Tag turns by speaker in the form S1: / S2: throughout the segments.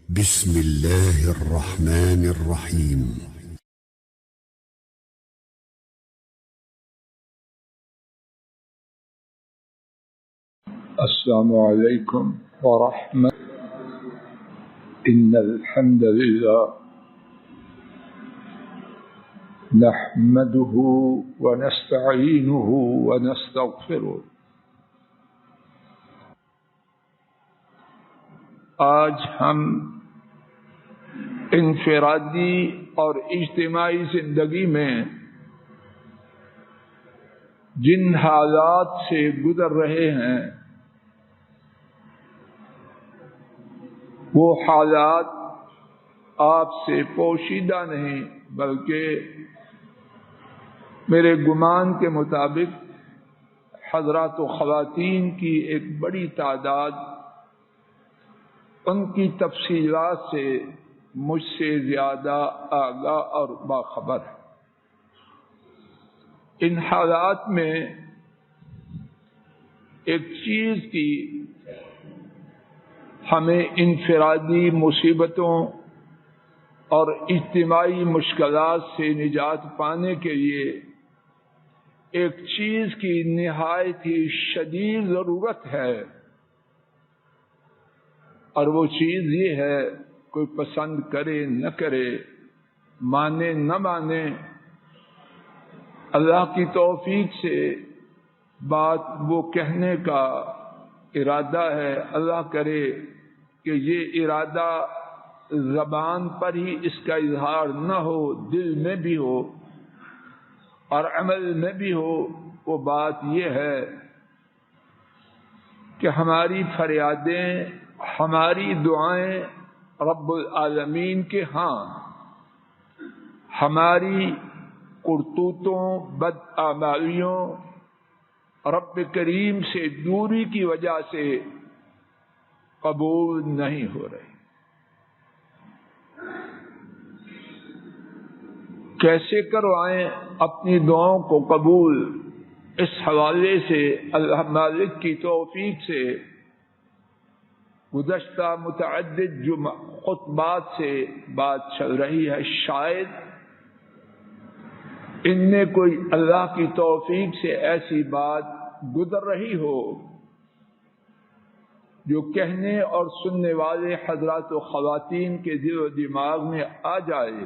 S1: بسم الله الرحمن الرحيم.
S2: السلام عليكم ورحمة. إن الحمد لله نحمده ونستعينه ونستغفره. آج ہم انفرادی اور اجتماعی زندگی میں جن حالات سے گزر رہے ہیں وہ حالات آپ سے پوشیدہ نہیں، بلکہ میرے گمان کے مطابق حضرات و خواتین کی ایک بڑی تعداد ان کی تفصیلات سے مجھ سے زیادہ آگاہ اور باخبر ہے۔ ان حالات میں ایک چیز کی ہمیں انفرادی مصیبتوں اور اجتماعی مشکلات سے نجات پانے کے لیے ایک چیز کی نہایت ہی شدید ضرورت ہے، اور وہ چیز یہ ہے، کوئی پسند کرے نہ کرے، مانے نہ مانے، اللہ کی توفیق سے بات وہ کہنے کا ارادہ ہے۔ اللہ کرے کہ یہ ارادہ زبان پر ہی اس کا اظہار نہ ہو، دل میں بھی ہو اور عمل میں بھی ہو۔ وہ بات یہ ہے کہ ہماری فریادیں، ہماری دعائیں رب العالمین کے ہاں ہماری کرتوتوں، بدعمالیوں، رب کریم سے دوری کی وجہ سے قبول نہیں ہو رہی۔ کیسے کروائیں اپنی دعاؤں کو قبول؟ اس حوالے سے اللہ مالک کی توفیق سے گزشتہ متعدد خطبات سے بات چل رہی ہے۔ شاید ان میں کوئی اللہ کی توفیق سے ایسی بات گزر رہی ہو جو کہنے اور سننے والے حضرات و خواتین کے دل و دماغ میں آ جائے،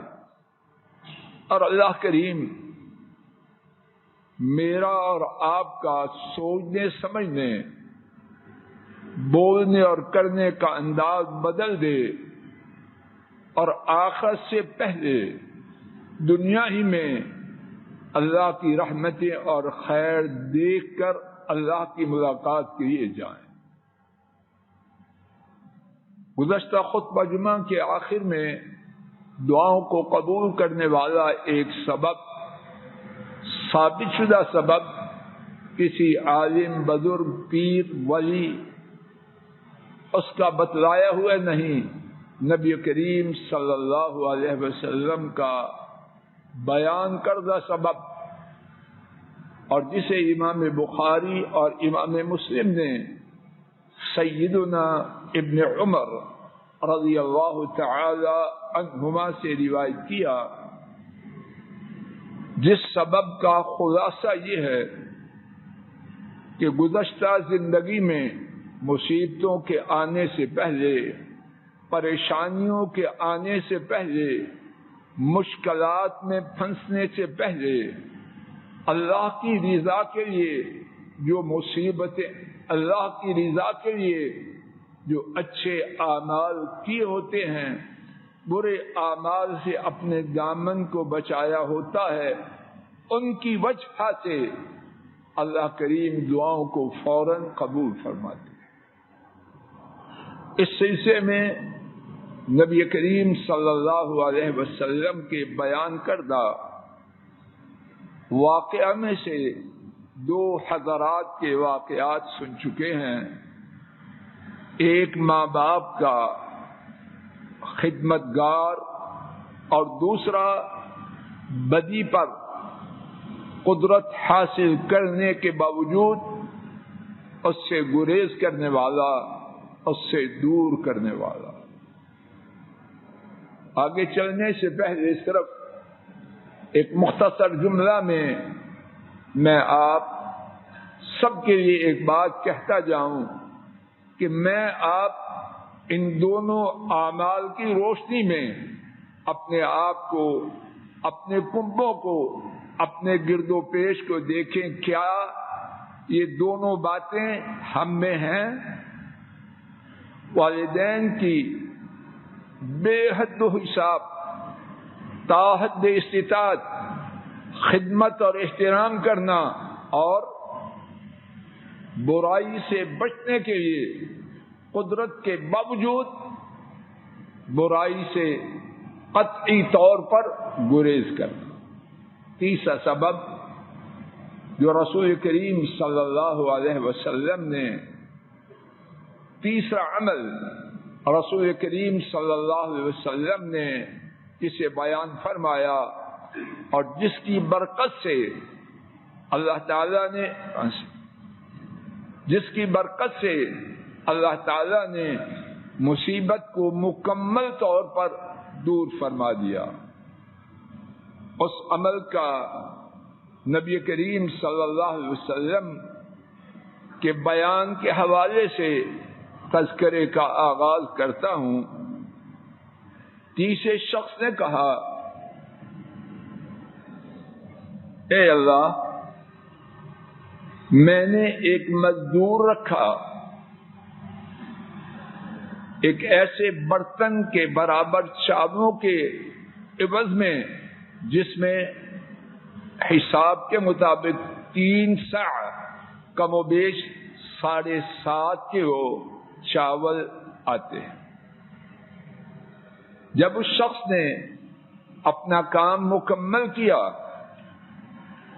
S2: اور اللہ کریم میرا اور آپ کا سوچنے سمجھنے، بولنے اور کرنے کا انداز بدل دے، اور آخرت سے پہلے دنیا ہی میں اللہ کی رحمتیں اور خیر دیکھ کر اللہ کی ملاقات کے لیے جائیں۔ گزشتہ خطبہ جمعہ کے آخر میں دعاؤں کو قبول کرنے والا ایک سبب، ثابت شدہ سبب، کسی عالم، بزرگ، پیر، ولی اس کا بتلایا ہوا نہیں، نبی کریم صلی اللہ علیہ وسلم کا بیان کردہ سبب، اور جسے امام بخاری اور امام مسلم نے سیدنا ابن عمر رضی اللہ تعالی عنہما سے روایت کیا، جس سبب کا خلاصہ یہ ہے کہ گزشتہ زندگی میں مصیبتوں کے آنے سے پہلے، پریشانیوں کے آنے سے پہلے، مشکلات میں پھنسنے سے پہلے، اللہ کی رضا کے لیے جو مصیبتیں، اللہ کی رضا کے لیے جو اچھے اعمال کیے ہوتے ہیں، برے اعمال سے اپنے دامن کو بچایا ہوتا ہے، ان کی وجہ سے اللہ کریم دعاؤں کو فوراً قبول فرماتے ہیں۔ اس سلسلے میں نبی کریم صلی اللہ علیہ وسلم کے بیان کردہ واقعہ میں سے دو حضرات کے واقعات سن چکے ہیں۔ ایک ماں باپ کا خدمتگار اور دوسرا بدی پر قدرت حاصل کرنے کے باوجود اس سے گریز کرنے والا، اس سے دور کرنے والا۔ آگے چلنے سے پہلے صرف ایک مختصر جملہ میں آپ سب کے لیے ایک بات کہتا جاؤں کہ میں آپ ان دونوں اعمال کی روشنی میں اپنے آپ کو، اپنے کنبوں کو، اپنے گرد و پیش کو دیکھیں، کیا یہ دونوں باتیں ہم میں ہیں؟ والدین کی بے حد و حساب تاحد استطاعت خدمت اور احترام کرنا، اور برائی سے بچنے کے لیے قدرت کے باوجود برائی سے قطعی طور پر گریز کرنا۔ تیسرا سبب جو رسول کریم صلی اللہ علیہ وسلم نے، تیسرا عمل رسول کریم صلی اللہ علیہ وسلم نے جسے بیان فرمایا اور جس کی برکت سے اللہ تعالیٰ نے مصیبت کو مکمل طور پر دور فرما دیا، اس عمل کا نبی کریم صلی اللہ علیہ وسلم کے بیان کے حوالے سے تذکرے کا آغاز کرتا ہوں۔ تیسرے شخص نے کہا، اے اللہ، میں نے ایک مزدور رکھا ایک ایسے برتن کے برابر چاولوں کے عوض میں جس میں حساب کے مطابق 3 سع کم و بیش 7.5 کلو چاول آتے ہیں۔ جب اس شخص نے اپنا کام مکمل کیا،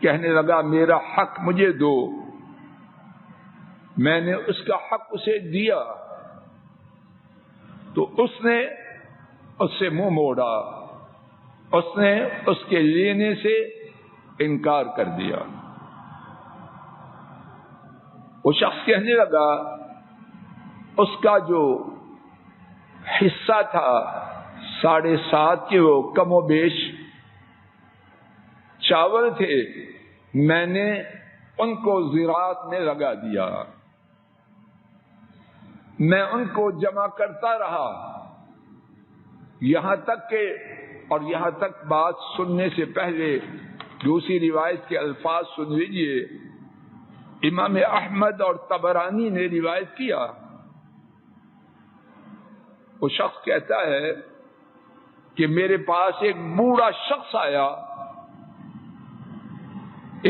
S2: کہنے لگا میرا حق مجھے دو، میں نے اس کا حق اسے دیا، تو اس نے اس سے منہ موڑا، اس نے اس کے لینے سے انکار کر دیا۔ وہ شخص کہنے لگا اس کا جو حصہ تھا 7.5 کلو کم و بیش چاول تھے، میں نے ان کو زراعت میں لگا دیا، میں ان کو جمع کرتا رہا، یہاں تک کہ، اور یہاں تک بات سننے سے پہلے دوسری روایت کے الفاظ سن لیجیے۔ امام احمد اور طبرانی نے روایت کیا، وہ شخص کہتا ہے کہ میرے پاس ایک بوڑھا شخص آیا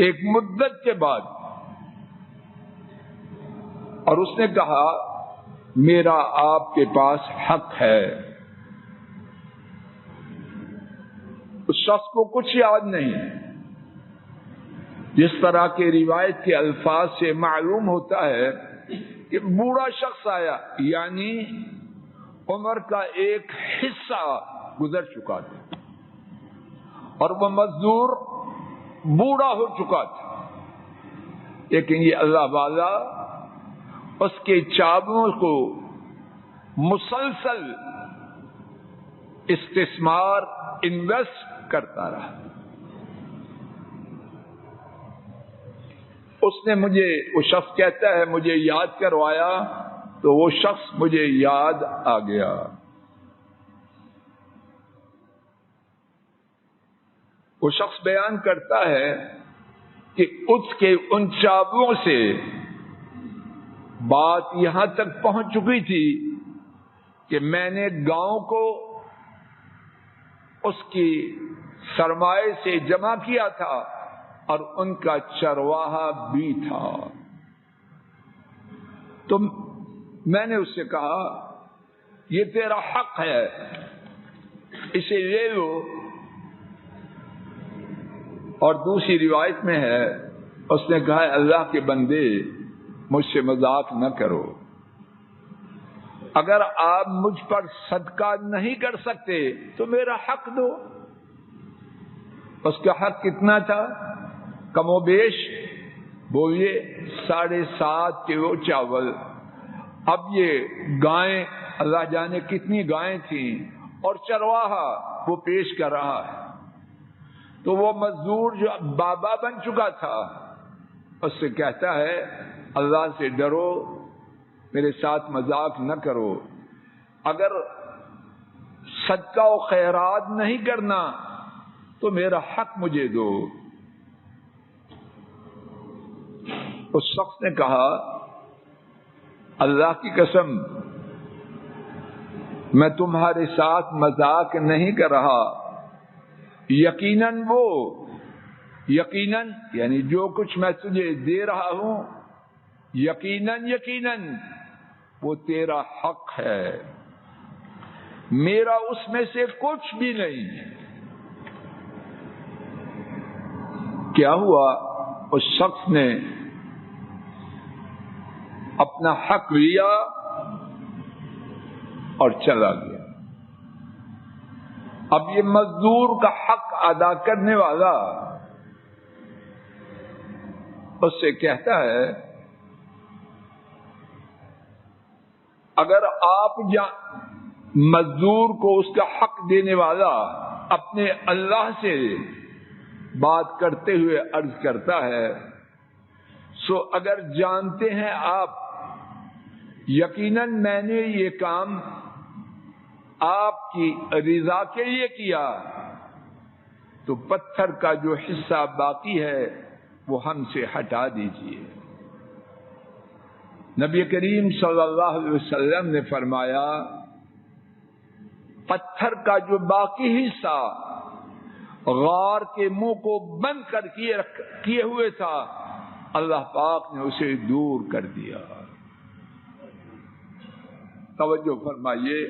S2: ایک مدت کے بعد، اور اس نے کہا میرا آپ کے پاس حق ہے۔ اس شخص کو کچھ یاد نہیں، جس طرح کے روایت کے الفاظ سے معلوم ہوتا ہے کہ بوڑھا شخص آیا، یعنی عمر کا ایک حصہ گزر چکا تھا اور وہ مزدور بوڑھا ہو چکا تھا، لیکن یہ اللہ والا اس کے چاولوں کو مسلسل استثمار انویسٹ کرتا رہا۔ اس نے مجھے، وہ شخص کہتا ہے، مجھے یاد کروایا تو وہ شخص مجھے یاد آ گیا۔ وہ شخص بیان کرتا ہے کہ اس کے ان چاولوں سے بات یہاں تک پہنچ چکی تھی کہ میں نے گاؤں کو اس کی سرمائے سے جمع کیا تھا اور ان کا چرواہا بھی تھا۔ تو میں نے اس سے کہا یہ تیرا حق ہے، اسے لے لو۔ اور دوسری روایت میں ہے اس نے کہا اللہ کے بندے مجھ سے مذاق نہ کرو، اگر آپ مجھ پر صدقہ نہیں کر سکتے تو میرا حق دو۔ اس کا حق کتنا تھا؟ کم و بیش بولیے 7.5 کلو چاول۔ اب یہ گائیں، اللہ جانے کتنی گائیں تھیں، اور چرواہا وہ پیش کر رہا ہے. تو وہ مزدور جو بابا بن چکا تھا اس سے کہتا ہے اللہ سے ڈرو، میرے ساتھ مذاق نہ کرو، اگر صدقہ و خیرات نہیں کرنا تو میرا حق مجھے دو. اس شخص نے کہا اللہ کی قسم میں تمہارے ساتھ مذاق نہیں کر رہا، یقیناً یعنی جو کچھ میں تجھے دے رہا ہوں یقیناً وہ تیرا حق ہے، میرا اس میں سے کچھ بھی نہیں. کیا ہوا؟ اس شخص نے اپنا حق لیا اور چلا گیا. اب یہ مزدور کا حق ادا کرنے والا اس سے کہتا ہے اگر آپ مزدور کو اس کا حق دینے والا اپنے اللہ سے بات کرتے ہوئے عرض کرتا ہے سو اگر جانتے ہیں آپ یقیناً میں نے یہ کام آپ کی رضا کے لیے کیا تو پتھر کا جو حصہ باقی ہے وہ ہم سے ہٹا دیجیے. نبی کریم صلی اللہ علیہ وسلم نے فرمایا پتھر کا جو باقی حصہ غار کے منہ کو بند کر کیے ہوئے تھا اللہ پاک نے اسے دور کر دیا. توجہ فرمائیے،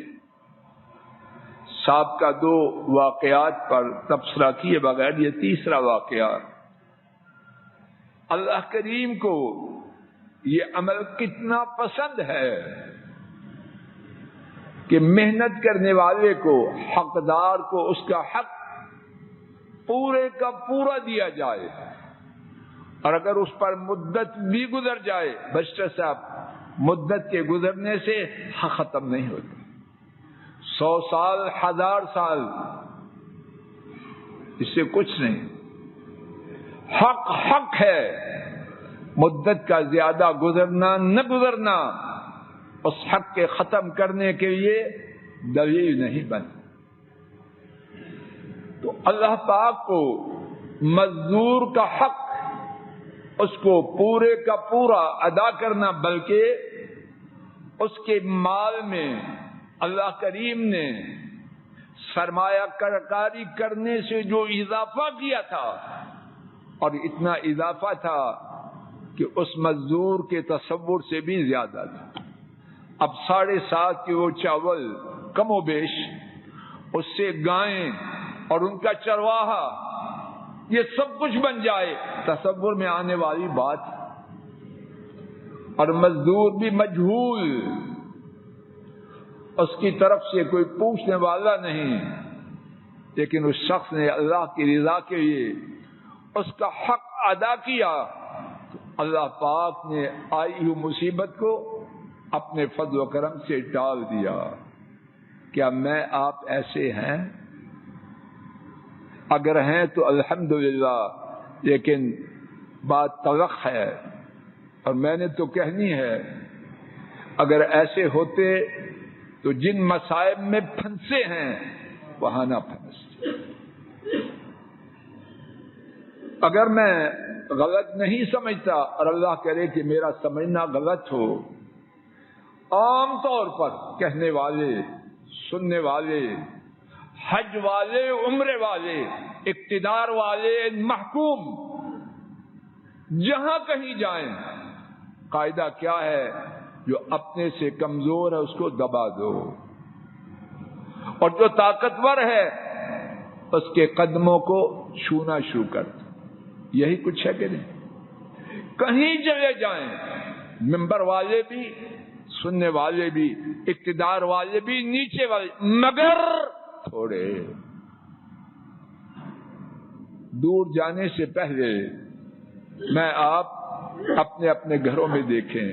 S2: سابقہ دو واقعات پر تبصرہ کیے بغیر یہ تیسرا واقعہ. اللہ کریم کو یہ عمل کتنا پسند ہے کہ محنت کرنے والے کو، حقدار کو اس کا حق پورے کا پورا دیا جائے، اور اگر اس پر مدت بھی گزر جائے، بشر صاحب مدت کے گزرنے سے حق ختم نہیں ہوتا. 100 سال 1000 سال اس سے کچھ نہیں. حق ہے، مدت کا زیادہ گزرنا نہ گزرنا اس حق کے ختم کرنے کے لیے دلیل نہیں بن. تو اللہ پاک کو مزدور کا حق اس کو پورے کا پورا ادا کرنا، بلکہ اس کے مال میں اللہ کریم نے سرمایہ کاری کرنے سے جو اضافہ کیا تھا، اور اتنا اضافہ تھا کہ اس مزدور کے تصور سے بھی زیادہ تھا. اب 7.5 کلو چاول کم و بیش، اس سے گائیں اور ان کا چرواہا، یہ سب کچھ بن جائے، تصور میں آنے والی بات. اور مزدور بھی مجہول، اس کی طرف سے کوئی پوچھنے والا نہیں، لیکن اس شخص نے اللہ کی رضا کے لیے اس کا حق ادا کیا. اللہ پاک نے آئی ہوئی مصیبت کو اپنے فضل و کرم سے ٹال دیا. کیا میں آپ ایسے ہیں؟ اگر ہیں تو الحمدللہ، لیکن بات تلخ ہے اور میں نے تو کہنی ہے. اگر ایسے ہوتے تو جن مصائب میں پھنسے ہیں وہاں نہ پھنستے. اگر میں غلط نہیں سمجھتا، اور اللہ کرے کہ میرا سمجھنا غلط ہو، عام طور پر کہنے والے، سننے والے، حج والے، عمرے والے، اقتدار والے، محکوم، جہاں کہیں جائیں قاعدہ کیا ہے؟ جو اپنے سے کمزور ہے اس کو دبا دو، اور جو طاقتور ہے اس کے قدموں کو چھونا شروع کر دو. یہی کچھ ہے کہ نہیں؟ کہیں چلے جائیں، ممبر والے بھی، سننے والے بھی، اقتدار والے بھی، نیچے والے، مگر تھوڑے دور جانے سے پہلے میں آپ اپنے اپنے گھروں میں دیکھیں،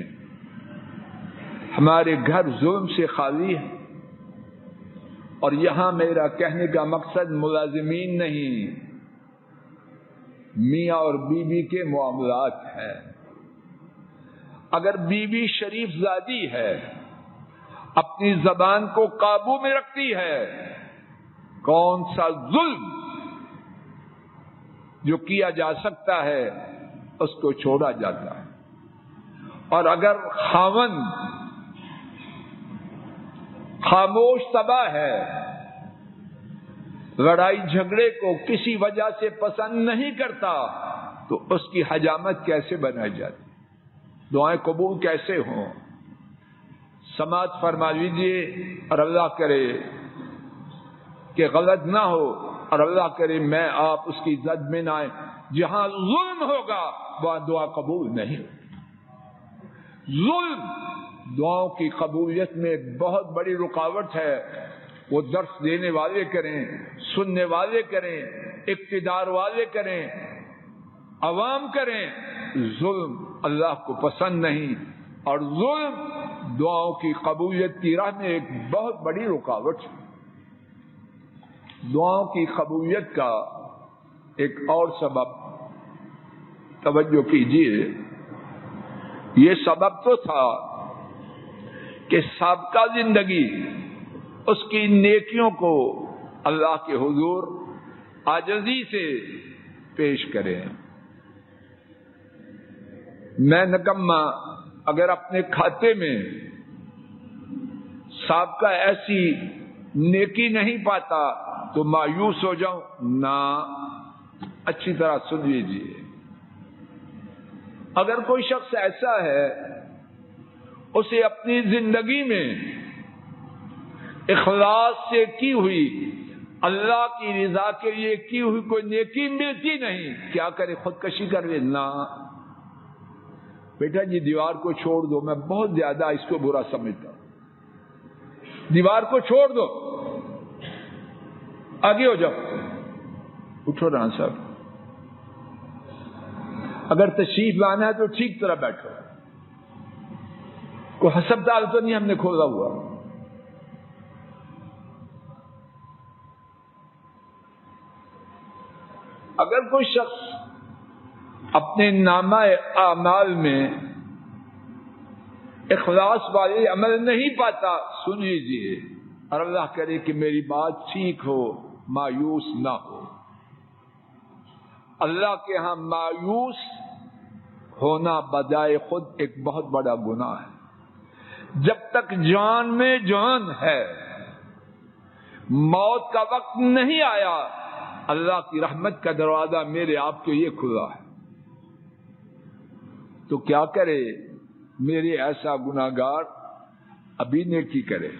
S2: ہمارے گھر ظلم سے خالی ہے، اور یہاں میرا کہنے کا مقصد ملازمین نہیں، میاں اور بیوی کے معاملات ہیں۔ اگر بیوی شریف زادی ہے، اپنی زبان کو قابو میں رکھتی ہے، کون سا ظلم جو کیا جا سکتا ہے اس کو چھوڑا جاتا ہے۔ اور اگر خاوند خاموش تباہ ہے، لڑائی جھگڑے کو کسی وجہ سے پسند نہیں کرتا، تو اس کی حجامت کیسے بنائی جاتی، دعائیں قبول کیسے ہوں؟ سماعت فرما لیجیے، اور اللہ کرے کہ غلط نہ ہو، اور اللہ کرے میں آپ اس کی زد میں نہ آئے۔ جہاں ظلم ہوگا وہاں دعا قبول نہیں ہوگی۔ ظلم دعاؤں کی قبولیت میں بہت بڑی رکاوٹ ہے۔ وہ درس دینے والے کریں، سننے والے کریں، اقتدار والے کریں، عوام کریں، ظلم اللہ کو پسند نہیں، اور ظلم دعاؤں کی قبولیت کی راہ میں ایک بہت بڑی رکاوٹ ہے۔ دعاؤں کی قبولیت کا ایک اور سبب توجہ کیجیے، یہ سبب تو تھا کہ سابقہ زندگی اس کی نیکیوں کو اللہ کے حضور عاجزی سے پیش کرے۔ میں نکما اگر اپنے کھاتے میں سابقہ ایسی نیکی نہیں پاتا تو مایوس ہو جاؤں نہ، اچھی طرح سن لیجیے۔ اگر کوئی شخص ایسا ہے اسے اپنی زندگی میں اخلاص سے کی ہوئی، اللہ کی رضا کے لیے کی ہوئی کوئی نیکی ملتی نہیں، کیا کرے؟ خودکشی کر لے؟ نہ بیٹا جی دیوار کو چھوڑ دو، میں بہت زیادہ اس کو برا سمجھتا ہوں، دیوار کو چھوڑ دو، آگے ہو جاؤ، اٹھو رانا صاحب، اگر تشریف لانا ہے تو ٹھیک طرح بیٹھو، کوئی ہسپتال تو نہیں ہم نے کھولا ہوا۔ اگر کوئی شخص اپنے نامہ اعمال میں اخلاص والے عمل نہیں پاتا، سن لیجیے، اور اللہ کرے کہ میری بات ٹھیک ہو، مایوس نہ ہو۔ اللہ کے ہاں مایوس ہونا بجائے خود ایک بہت بڑا گناہ ہے۔ جب تک جان میں جان ہے، موت کا وقت نہیں آیا، اللہ کی رحمت کا دروازہ میرے آپ کے لیے کھلا ہے، تو کیا کرے میرے ایسا گناہگار؟ ابھی نیکی کرے،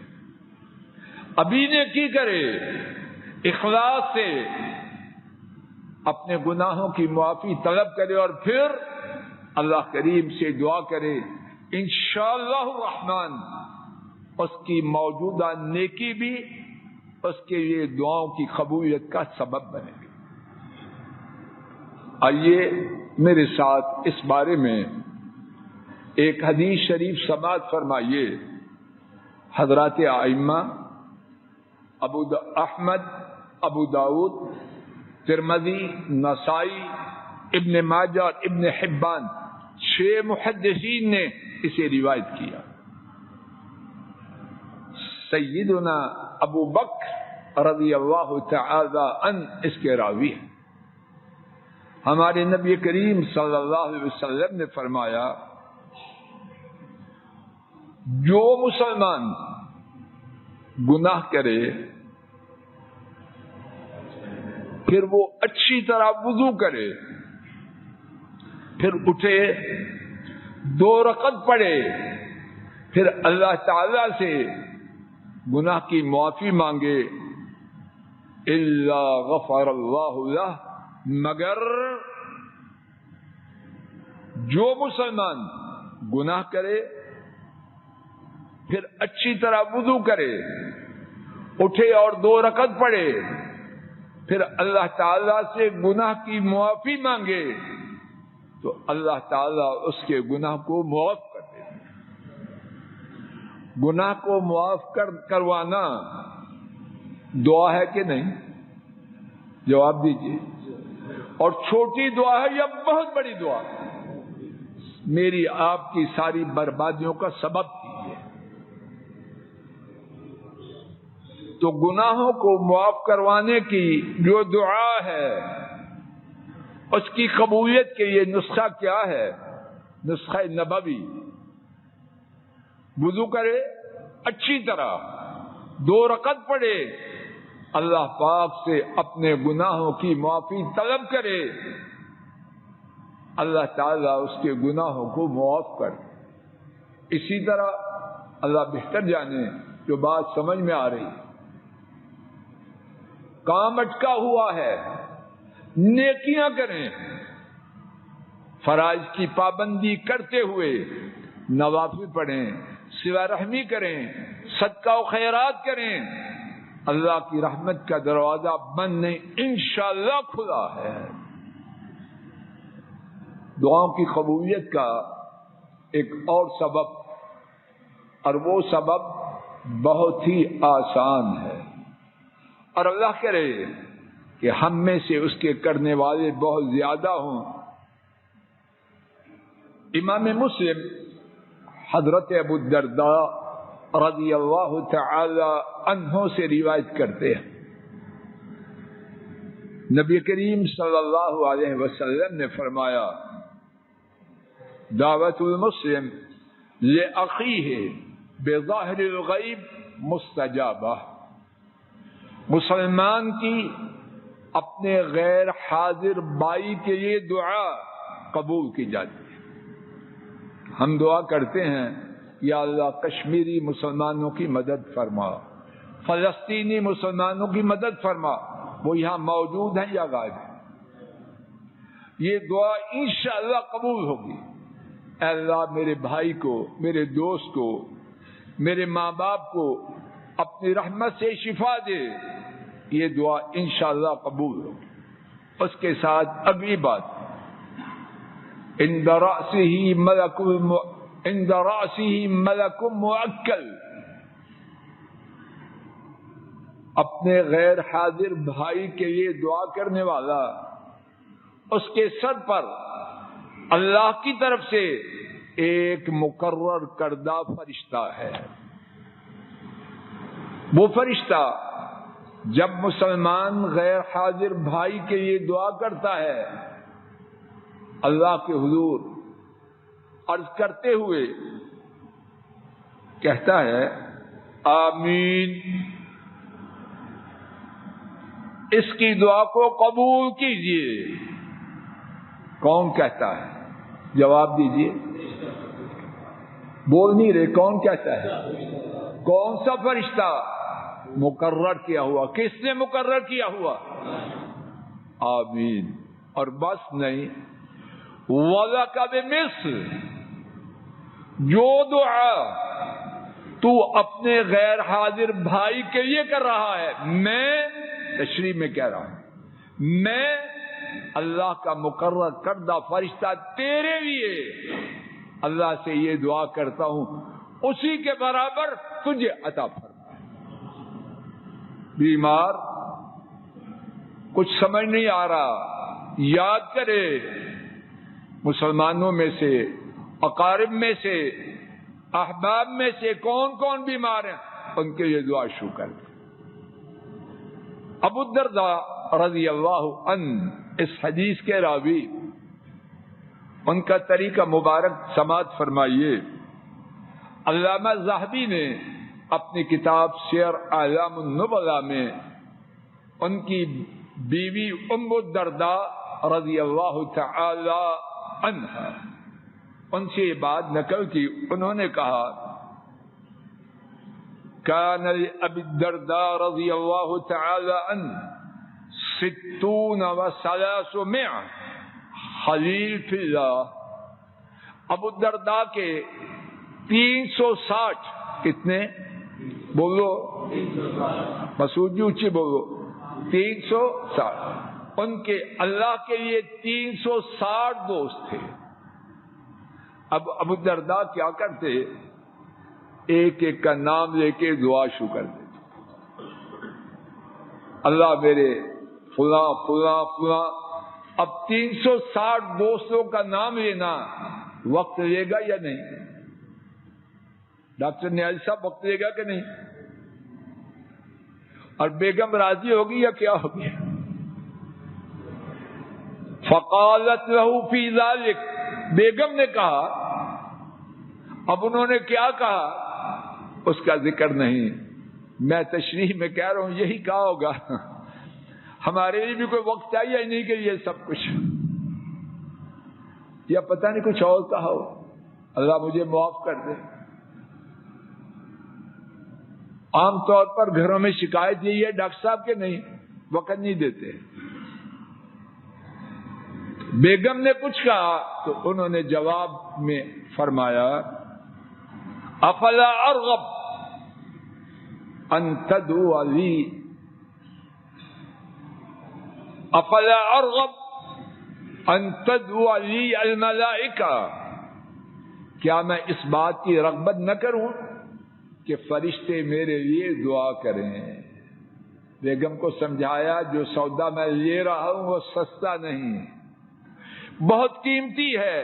S2: ابھی نیکی کرے، اخلاص سے اپنے گناہوں کی معافی طلب کرے، اور پھر اللہ کریم سے دعا کرے، انشاءاللہ الرحمن اس کی موجودہ نیکی بھی اس کے لیے دعاؤں کی قبولیت کا سبب بنے گی۔ آئیے میرے ساتھ اس بارے میں ایک حدیث شریف سماعت فرمائیے۔ حضرات ائمہ احمد، ابو داؤد، ترمذی، نسائی، ابن ماجہ اور ابن حبان، 6 محدثین نے اسے روایت کیا۔ سیدنا ابو بکر رضی اللہ تعالی عنہ اس کے راوی ہیں۔ ہمارے نبی کریم صلی اللہ علیہ وسلم نے فرمایا، جو مسلمان گناہ کرے پھر وہ اچھی طرح وضو کرے، پھر اٹھے 2 رکعت پڑھے، پھر اللہ تعالی سے گناہ کی معافی مانگے، الا غفر اللہ لہ، مگر جو مسلمان گناہ کرے پھر اچھی طرح وضو کرے، اٹھے اور 2 رکعت پڑھے، پھر اللہ تعالیٰ سے گناہ کی معافی مانگے، تو اللہ تعالیٰ اس کے گناہ کو معاف کر دے۔ گناہ کو معاف کروانا دعا ہے کہ نہیں؟ جواب دیجیے. اور چھوٹی دعا ہے یا بہت بڑی دعا؟ میری آپ کی ساری بربادیوں کا سبب تھی یہ. تو گناہوں کو معاف کروانے کی جو دعا ہے اس کی قبولیت کے لیے نسخہ کیا ہے؟ نسخہ نبوی. وضو کرے اچھی طرح، 2 رکعت پڑھے، اللہ پاک سے اپنے گناہوں کی معافی طلب کرے، اللہ تعالیٰ اس کے گناہوں کو معاف کر. اسی طرح اللہ بہتر جانے جو بات سمجھ میں آ رہی، کام اٹکا ہوا ہے، نیکیاں کریں، فرائض کی پابندی کرتے ہوئے نوافل پڑھیں، صلہ رحمی کریں، صدقہ و خیرات کریں. اللہ کی رحمت کا دروازہ بند نہیں، انشاءاللہ کھلا ہے. دعاؤں کی قبولیت کا ایک اور سبب، اور وہ سبب بہت ہی آسان ہے، اور اللہ کرے کہ ہم میں سے اس کے کرنے والے بہت زیادہ ہوں. امام مسلم حضرت ابو الدرداء رضی اللہ تعالی عنہ سے روایت کرتے ہیں، نبی کریم صلی اللہ علیہ وسلم نے فرمایا، دعوت المسلم لأخیہ بظاہر الغیب مستجابہ. مسلمان کی اپنے غیر حاضر بھائی کے لیے دعا قبول کی جاتی ہے. ہم دعا کرتے ہیں، یا اللہ کشمیری مسلمانوں کی مدد فرما، فلسطینی مسلمانوں کی مدد فرما، وہ یہاں موجود ہیں یا غائب ہیں. یہ دعا انشاءاللہ قبول ہوگی. اے اللہ میرے بھائی کو، میرے دوست کو، میرے ماں باپ کو اپنی رحمت سے شفا دے. یہ دعا انشاءاللہ قبول ہوگی. اس کے ساتھ اگلی بات، عند رأسه ملک موکل. اپنے غیر حاضر بھائی کے لیے دعا کرنے والا، اس کے سر پر اللہ کی طرف سے ایک مقرر کردہ فرشتہ ہے. وہ فرشتہ جب مسلمان غیر حاضر بھائی کے لیے دعا کرتا ہے، اللہ کے حضور عرض کرتے ہوئے کہتا ہے آمین، اس کی دعا کو قبول کیجیے. کون کہتا ہے؟ جواب دیجیے. بول نہیں رہے. کون کہتا ہے؟ کون سا فرشتہ؟ مقرر کیا ہوا. کس نے مقرر کیا ہوا؟ آمین. اور بس نہیں، وَلَكَ بِمِثْلِ، جو دعا تو اپنے غیر حاضر بھائی کے لیے کر رہا ہے، میں تشریح میں کہہ رہا ہوں، میں اللہ کا مقرر کردہ فرشتہ تیرے لیے اللہ سے یہ دعا کرتا ہوں، اسی کے برابر تجھے عطا فرما. بیمار کچھ سمجھ نہیں آ رہا، یاد کرے مسلمانوں میں سے، اقارب میں سے، احباب میں سے کون کون بیمار ہیں، ان کے لیے دعا شروع کر دیں. ابو الدرداء رضی اللہ عنہ اس حدیث کے راوی، ان کا طریقہ مبارک سماعت فرمائیے. علامہ ذہبی نے اپنی کتاب سیر اعلام النبلاء میں ان کی بیوی ام الدرداء رضی اللہ تعالی عنہا، ان سے یہ بات نقل کی. انہوں نے کہا کان ابی الدرداء رضی اللہ تعالی عنہ 60 و 300 خلیل فی اللہ. ابو الدرداء کے 360 کتنے بولو؟ مسعود جی اونچی بولو. 360. ان کے اللہ کے لیے 360 دوست تھے. اب ابو الدرداء کیا کرتے؟ ایک ایک کا نام لے کے دعا شروع کر دیتے. اللہ میرے فلاں فلاں فلاں. اب 360 دوستوں کا نام لینا وقت لے گا یا نہیں؟ ڈاکٹر نیازی صاحب وقت لے گا کہ نہیں؟ اور بیگم راضی ہوگی یا کیا ہوگی؟ فقالت له فی ذلک، بیگم نے کہا. اب انہوں نے کیا کہا اس کا ذکر نہیں، میں تشریح میں کہہ رہا ہوں یہی کہا ہوگا. ہمارے لیے بھی کوئی وقت چاہیے ہی نہیں کہ یہ سب کچھ، یا پتہ نہیں کچھ اور کہا ہو. اللہ مجھے معاف کر دے. عام طور پر گھروں میں شکایت یہی ہے ڈاکٹر صاحب کے نہیں وقت نہیں دیتے. بیگم نے کچھ کہا تو انہوں نے جواب میں فرمایا افلا ارغب ان تدعو لی، افلا ارغب ان تدعو لی الملائکہ، کیا میں اس بات کی رغبت نہ کروں کہ فرشتے میرے لیے دعا کریں. بیگم کو سمجھایا جو سودا میں لے رہا ہوں وہ سستا نہیں، بہت قیمتی ہے،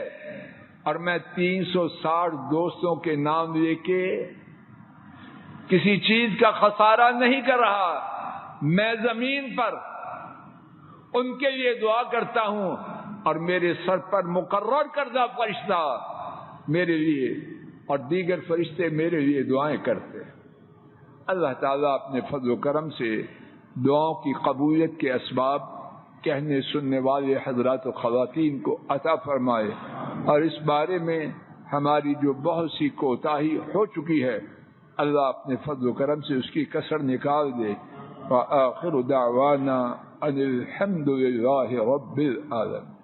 S2: اور میں 360 دوستوں کے نام لے کے کسی چیز کا خسارہ نہیں کر رہا. میں زمین پر ان کے لیے دعا کرتا ہوں اور میرے سر پر مقرر کردہ فرشتہ میرے لیے اور دیگر فرشتے میرے لیے دعائیں کرتے. اللہ تعالیٰ اپنے فضل و کرم سے دعاؤں کی قبولیت کے اسباب کہنے سننے والے حضرات و خواتین کو عطا فرمائے، اور اس بارے میں ہماری جو بہت سی کوتاہی ہو چکی ہے اللہ اپنے فضل و کرم سے اس کی کسر نکال دے. وآخر دعوانا ان الحمد للہ رب العالمین.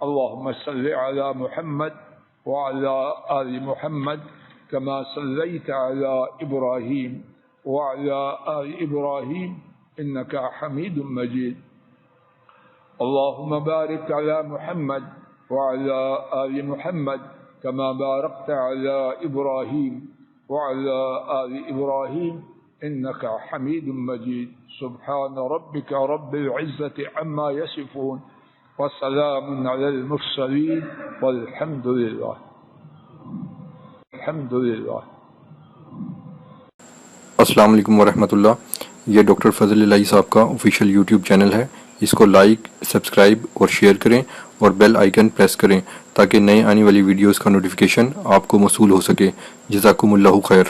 S2: اللهم صل على محمد وعلى آل محمد كما صليت على إبراهيم وعلى آل إبراهيم إنك حميد مجيد. اللهم بارك على محمد وعلى آل محمد كما باركت على إبراهيم وعلى آل إبراهيم إنك حميد مجيد. سبحان ربك رب العزة عما يصفون وسلام على المرسلين والحمد لله. الحمد لله.
S3: السلام علیکم ورحمۃ اللہ. یہ ڈاکٹر فضل الہی صاحب کا آفیشیل یوٹیوب چینل ہے. اس کو لائک، سبسکرائب اور شیئر کریں اور بیل آئیکن پریس کریں تاکہ نئے آنے والی ویڈیوز کا نوٹیفیکیشن آپ کو موصول ہو سکے. جزاکم اللہ خیر.